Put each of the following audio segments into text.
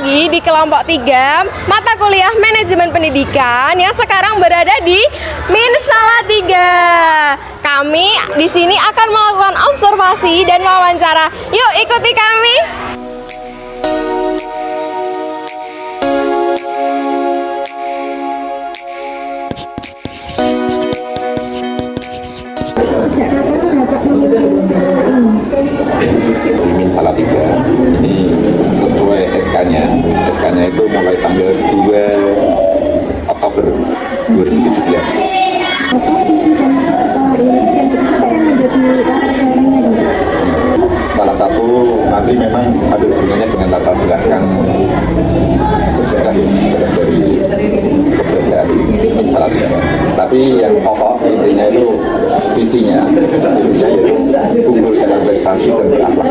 lagi di kelompok 3 mata kuliah manajemen pendidikan yang sekarang berada di Min Salatiga. Kami di sini akan melakukan observasi dan wawancara. Yuk ikuti kami. Di Min Salatiga ini sesuai SK-nya. SK-nya itu mulai tanggal 2 Oktober 2017. Apa visi dan misi sekolah ini dan apa yang menjadi latar belakangnya juga? Salah satu nanti memang ada hubungannya dengan latar belakang sejarah yang dari keberadaan Min Salatiga. Tapi yang pokok intinya itu visinya yaitu unggul dalam prestasi dan berakhlak.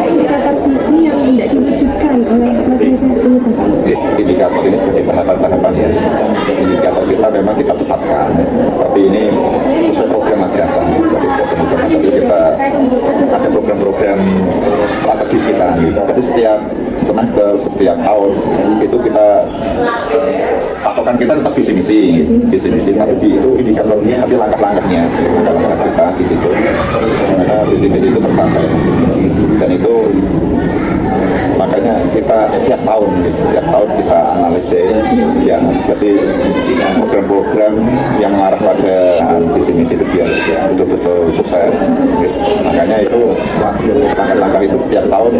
Indikator visi yang tidak diwujudkan oleh madrasah ini Bapak. Indikator ini sebagai tahapan-tahapan ya. Indikator kita memang kita tetapkan, tapi ini sesuai program madrasah. Jadi kita ada program-program strategis kita. Jadi setiap semester, setiap tahun itu kita patokan kita tetap visi misi, tapi itu indikatornya nanti langkah-langkahnya kita di situ. Karena visi misi itu tercapai dan itu makanya kita setiap tahun kita analisis ya, berarti program-program yang mengarah pada visi misi itu biar betul-betul sukses gitu. Makanya itu langkah-langkah itu setiap tahun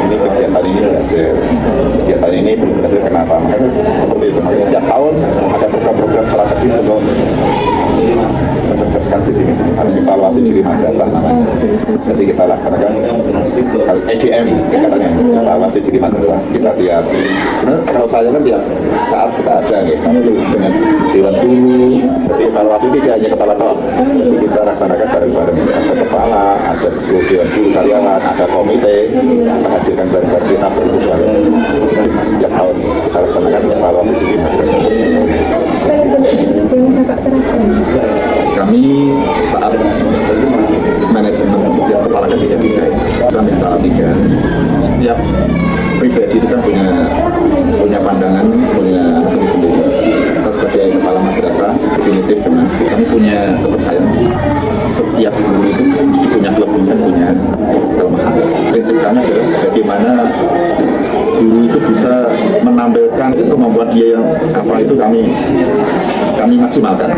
ini kegiatan ini berhasil, kegiatan ini belum berhasil kenapa, makanya seperti itu. Makanya setiap tahun ada program-program strategis untuk mensukseskan visi misi. Ada evaluasi diri madrasah namanya. Jadi kita laksanakan EDM katanya, evaluasi diri madrasah. Kita tiap sebenarnya kalau saya kan tiap saat kita ada dengan dewan guru. Jadi evaluasi tidak hanya kepala doang, jadi kita laksanakan bareng-bareng. Ada kepala, ada seluruh dewan guru karyawan, ada komite, kita hadirkan bareng-bareng, kita berdua bareng. Setiap tahun kita laksanakan evaluasi diri madrasah. Kami saat manajemen setiap kepala ketika kami Salatiga, setiap pribadi itu kan punya pandangan, punya sendiri. Saya sebagai kepala madrasah definitif memang kami punya kepercayaan setiap guru itu punya kelebihan, punya kelemahan. Prinsip kami adalah bagaimana guru itu bisa menampilkan kemampuan dia yang apa itu kami maksimalkan,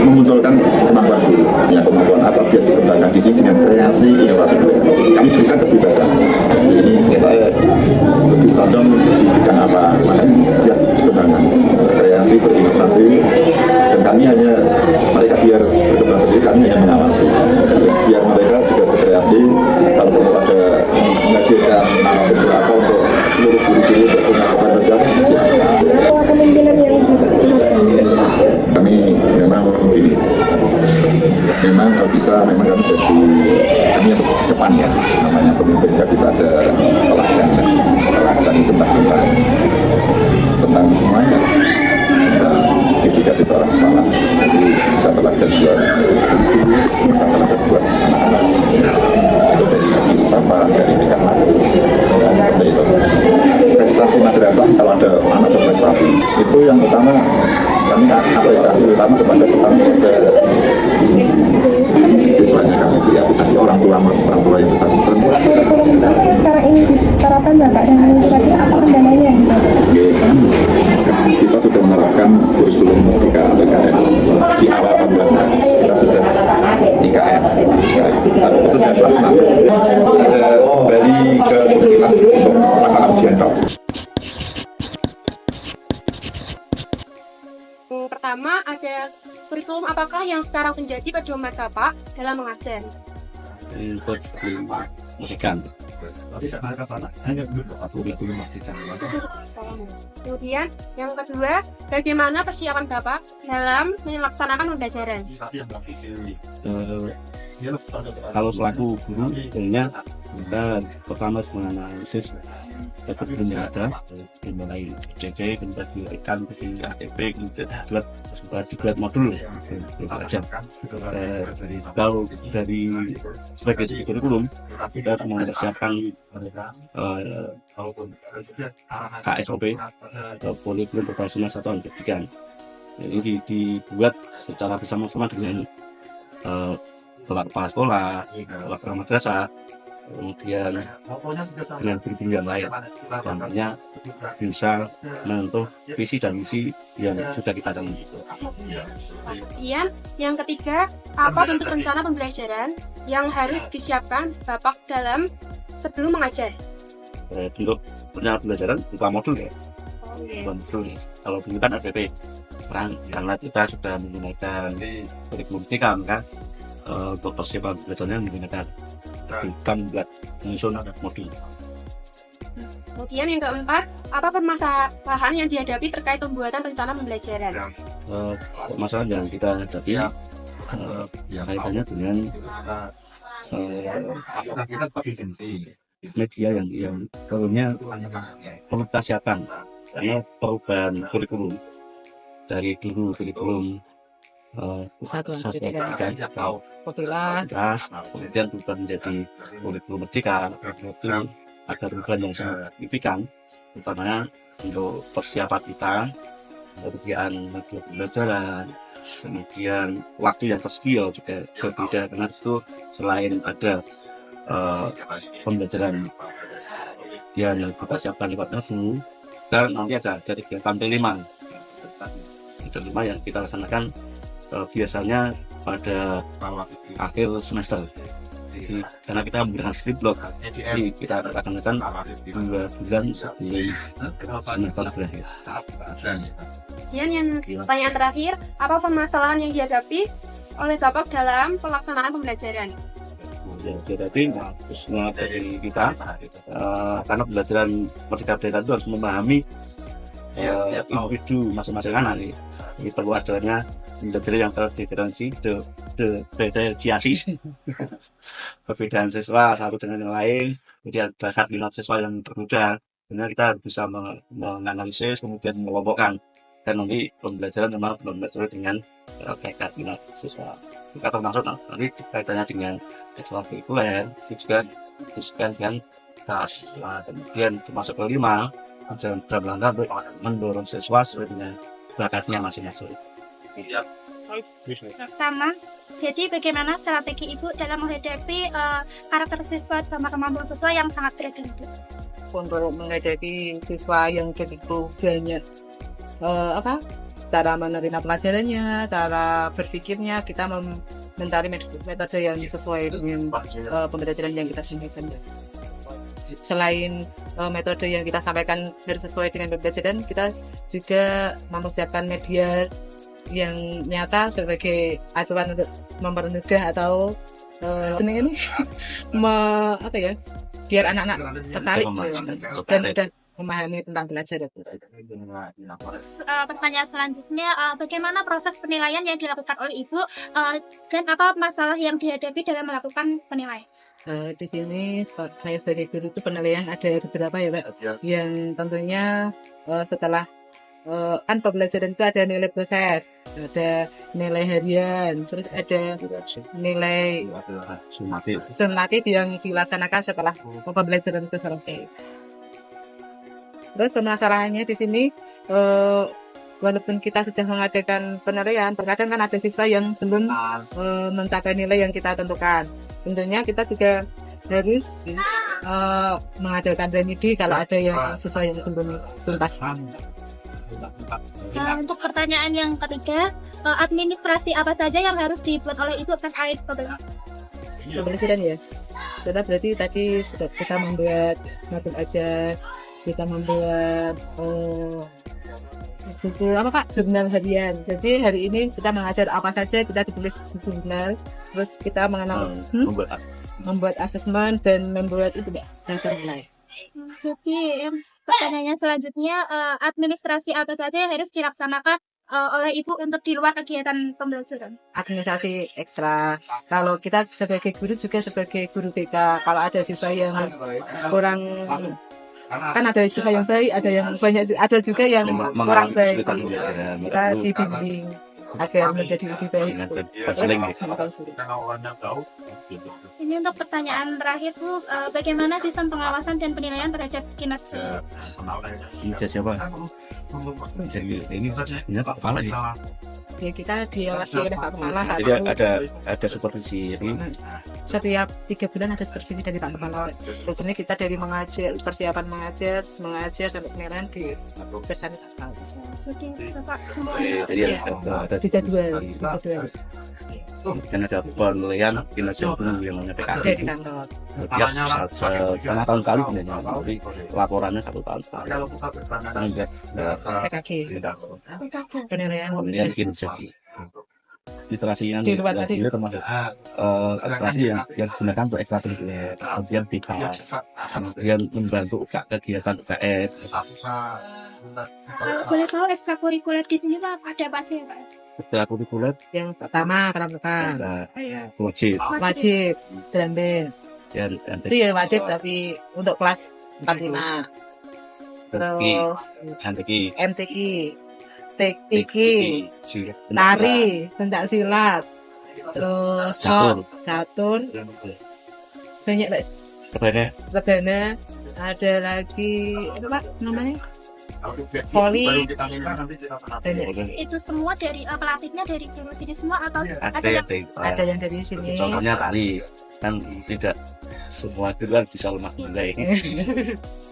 memunculkan kemampuan guru, punya kemampuan apa biar dikembangkan di sini dengan kreasi inovasi. Kami berikan kebebasan. Jadi ini kita lebih condong di bidang apa, makanya biar dikembangkan kreasi, berinovasi, dan kami hanya mereka biar berkembang sendiri, kami hanya mengawasi. Biar mereka juga berkreasi, kalau perlu ada menghadirkan narasumber apa untuk seluruh guru-guru berpunya kapasitas siap. Kemungkinan yang Kami memang kalau bisa memang kami jadi kami yang depan ya, namanya pemimpin nggak bisa ada teladan itu tentang semuanya, tentang dedikasi seorang kepala. Jadi bisa teladan buat bisa teladan buat anak-anak itu dari segi ucapan, dari tingkah laku, seperti itu. Prestasi madrasah, kalau ada anak berprestasi itu yang utama kami apresiasi utama kepada siswanya, kami beri apresiasi orang tua yang besar. sekarang ini diterapkan Bapak dan administrasi apa kendalanya? Kita sudah menerapkan kurikulum IKN di awal madrasah. Kita sudah IKN khusus yang kelas 6 ada kembali ke kelas untuk pelaksanaan ujian. Pertama ada kurikulum apakah yang sekarang menjadi pedoman Bapak dalam mengajar? Untuk pendidikan. Kemudian yang kedua, bagaimana persiapan Bapak dalam melaksanakan pembelajaran? Kalau selaku guru, tentunya Kita pertama menganalisis sebelum ada dimulai JJ, kemudian direkam di ATP, kemudian dibuat modul belajar. Kalau dari sebagai segi kurikulum kita mempersiapkan KSOP kurikulum operasional satuan pendidikan. Ini dibuat secara bersama-sama dengan Bapak Kepala Sekolah, Bapak Kepala Madrasah, kemudian dengan guru-guru yang lain, tentunya bisa menentuh visi dan misi yang sudah kita canangkan. Kemudian yang ketiga, apa bentuk rencana pembelajaran yang harus disiapkan Bapak dalam sebelum mengajar? Untuk rencana pembelajaran berupa modul ya. Modul. Kalau dulu kan RPP, karena kita sudah menggunakan kurikulum TIKAM kan, untuk persiapan belajarnya menggunakan TIKAM buat menyusun modul. Kemudian yang keempat, apa permasalahan yang dihadapi terkait pembuatan rencana pembelajaran? Masalah yang kita hadapi kaitannya dengan media yang perlunya perlu kita siapkan, karena perubahan kurikulum dari dulu kurikulum Satuan pendidikan Petilas. kemudian berubah menjadi kurikulum merdeka. Itu ada perubahan yang sangat signifikan, utamanya untuk persiapan kita, kemudian media pembelajaran, kemudian waktu yang tersedia juga berbeda, karena itu selain ada pembelajaran yang kita siapkan lewat modul, dan nanti ada kegiatan P5 yang kita laksanakan biasanya pada akhir semester. Jadi, karena kita menggunakan sistem blok, jadi kita akan 2 bulan sebelum semester berakhir. Kemudian yang pertanyaan terakhir, apa permasalahan yang dihadapi oleh Bapak dalam pelaksanaan pembelajaran? Ya, jadi semua dari kita, karena pembelajaran Merdeka Belajar itu harus memahami individu masing-masing anak nih. Ini perlu adanya pembelajaran yang terdiferensiasi perbedaan siswa satu dengan yang lain, kemudian bakat minat siswa yang berbeda. Benar, kita bisa menganalisis kemudian mengelompokkan, dan nanti pembelajaran memang benar-benar dengan bakat minat siswa. Kita termasuk nanti kaitannya dengan ekstrakurikuler, itu juga dengan kelas. Kemudian termasuk kelima dalam rangka untuk mendorong siswa sesuai dengan bakatnya masing-masing. Pertama, jadi bagaimana strategi Ibu dalam menghadapi karakter siswa sama kemampuan siswa yang sangat beragam, Bu? Untuk menghadapi siswa yang begitu banyak cara menerima pelajarannya, cara berpikirnya, kita mencari metode yang sesuai dengan pembelajaran yang kita sampaikan. Selain metode yang kita sampaikan sesuai dengan pembelajaran, kita juga mempersiapkan media yang nyata sebagai acuan untuk mempermudah atau biar anak-anak tertarik dan mudah memahami tentang belajar. Pertanyaan selanjutnya, bagaimana proses penilaian yang dilakukan oleh Ibu dan apa masalah yang dihadapi dalam melakukan penilaian? Di sini saya sebagai guru itu penilaian ada beberapa ya Pak, yang tentunya setelah kan pembelajaran itu ada nilai proses, ada nilai harian, terus ada nilai sumatif yang dilaksanakan setelah pembelajaran itu selesai. Terus permasalahannya di sini, walaupun kita sudah mengadakan penilaian, terkadang kan ada siswa yang belum mencapai nilai yang kita tentukan. Tentunya kita juga harus mengadakan remedi kalau ada yang siswa yang belum tuntas. Untuk pertanyaan yang ketiga, administrasi apa saja yang harus dibuat oleh Ibu terkait pembelajaran ya? Kita berarti tadi kita membuat modul aja, kita membuat buku jurnal harian. Jadi hari ini kita mengajar apa saja, kita ditulis di jurnal, terus kita mengenal membuat asesmen dan membuat itu daftar nilai. Jadi pertanyaannya selanjutnya, administrasi apa saja yang harus dilaksanakan oleh ibu untuk di luar kegiatan pembelajaran? Administrasi ekstra. Kalau kita sebagai guru juga sebagai guru BK, kalau ada siswa yang kurang, kan ada siswa yang baik, ada yang banyak, ada juga yang kurang baik. Kita dibimbing agar menjadi lebih baik. Ini untuk pertanyaan terakhir Bu, bagaimana sistem pengawasan dan penilaian terhadap kinerja? Kinerja siapa? Ini Pak Kepala sih. Ya, kita diawasi oleh Pak Kepala. Jadi ada supervisi. Jadi setiap 3 bulan ada supervisi dari Pak Kepala. Biasanya kita dari mengajar, persiapan mengajar sampai penilaian di pesan. Jadi Bapak semua jadi ada Bisa dua. dan ada penilaian kinerja guru yang namanya PKG Ada di kantor. setiap setengah tahun kali sebenarnya, jadi laporannya 1 tahun sekali. PKG. Penilaian Penilaian kinerja. Literasi yang Di luar tadi. termasuk literasi yang digunakan untuk ekstrakurikuler, kemudian BK, kemudian membantu kegiatan UKS. Kalau boleh tahu ekstrakurikuler di sini Pak ada apa aja ya Pak? Ekstrakurikuler Yang pertama pramuka, wajib drum band. dan Itu ya wajib tapi untuk kelas 45. Terus MTQ, TK, tari, pencak silat, terus catur, banyak Pak. Rebana, ada lagi apa Pak namanya? Voli, banyak. Itu semua dari pelatihnya dari guru sini semua atau Ada yang dari sini. Contohnya tari kan tidak semua itu kan bisa lemah mulai.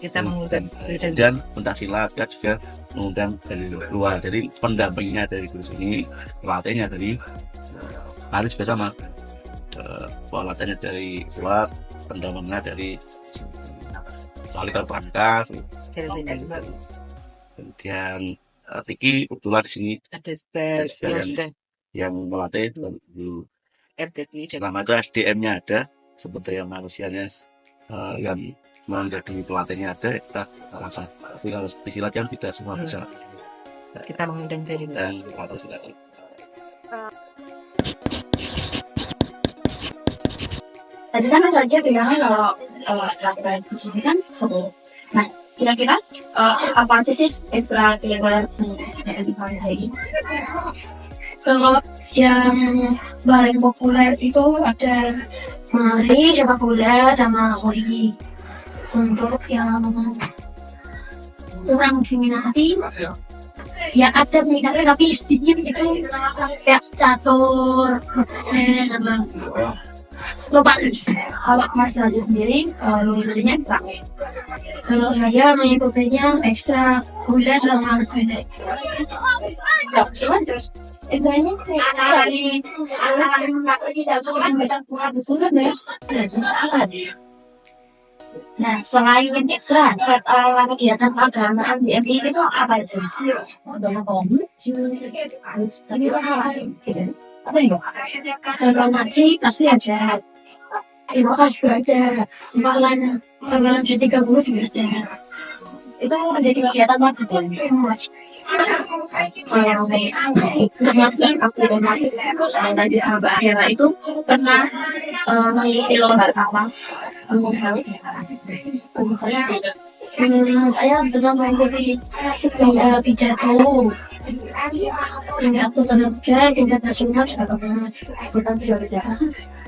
Kita mengundang Dan pencak silat kan juga mengundang dari luar. Jadi pendampingnya dari guru sini, pelatihnya dari tari juga sama. Pelatihnya dari luar, pendampingnya dari soalnya pramuka. dari sini. Kemudian Tiki kebetulan di sini Ada juga yang sudah yang melatih MTQ dan selama itu SDM-nya ada, sumber daya manusianya yang menjadi pelatihnya ada, kita langsung. Tapi kalau seperti silat yang tidak semua bisa. kita mengundang dari Dan harus silat. Tadi kan Mas Raja bilangnya kalau ekstrakurikuler di sini kan seru. Nah, kira-kira apa aja sih ekstrakurikuler di sana ini? Kalau yang paling populer itu ada menari, sepak bola, sama voli. Untuk yang kurang diminati, ya ada minatnya tapi sedikit itu kayak catur, sama lupa. Kalau Mas Raja sendiri mengikutinya ekstra. Kalau saya mengikutinya ekstra kuliah sama kuliah. Terus ekstranya dari nah, selain ekstra, kegiatan keagamaan di MTQ itu apa aja? Kalau ngaji pasti ada, IMOA juga ada, Bakalan G30 juga ada. Itu menjadi kegiatan wajib ya? Untuk masih aku dan Mas Raja sama Mbak Hera itu pernah mengikuti lomba apa? Saya pernah mengikuti lomba pidato tingkat terbuka, tingkat nasional juga pernah.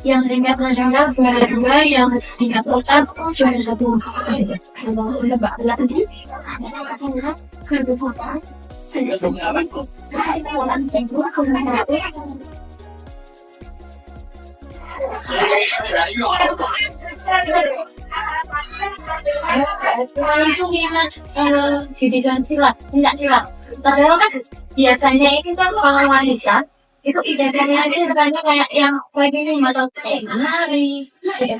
Yang tingkat nasional juara 2, yang tingkat kota juara 1. Untuk Mbak Bella sendiri, itu minat pendidikan silat, tidak silat. Padahal kan biasanya itu kan kalau wanita itu identitasnya itu sebenarnya kayak yang wedding atau menari, nggak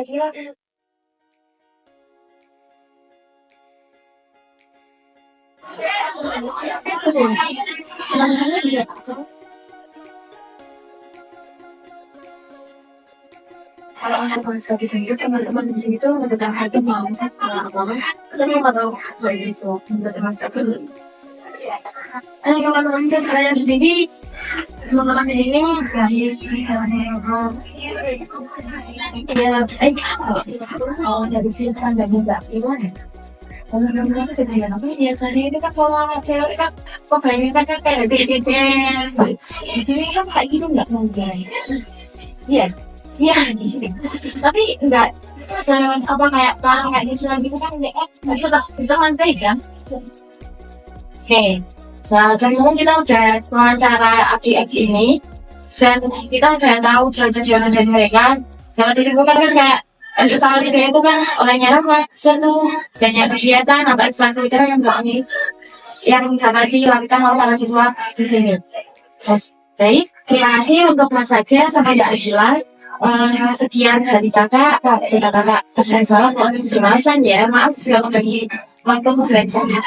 silat. Kalau untuk konsep di sini, teman-teman di sini tuh tentang harga konsep agama. Saya mau tahu apa itu untuk konsep Teman-teman dan saya sendiri teman-teman di sini dari dari sini kan nggak gimana. Teman-teman kejadian apa biasanya itu kan kalau anak cewek kan kebanyakan kan kayak gede-gede. Di sini kan kayak gitu nggak sengaja. Iya, iya. Tapi nggak apa kayak barang kayak gitu gitu kan kita lantai kan. Oke, sekarang kita udah wawancara abdi-abdi ini dan kita udah tahu jawaban-jawaban dari mereka. Jangan disimpulkan kan kayak salah tiga itu kan orangnya ramah, seru, banyak kegiatan atau ekstrakurikuler yang dapat dilakukan oleh para siswa di sini. Baik, terima kasih untuk Mas Fajar sampai Mbak Ardila. Sekian dari kakak, jika kakak ada salah, mohon dimaafkan ya. Maaf sudah membagi waktu belajar juga.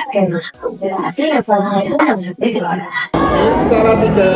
Terima kasih. Assalamualaikum warahmatullahi wabarakatuh. Salah tiga.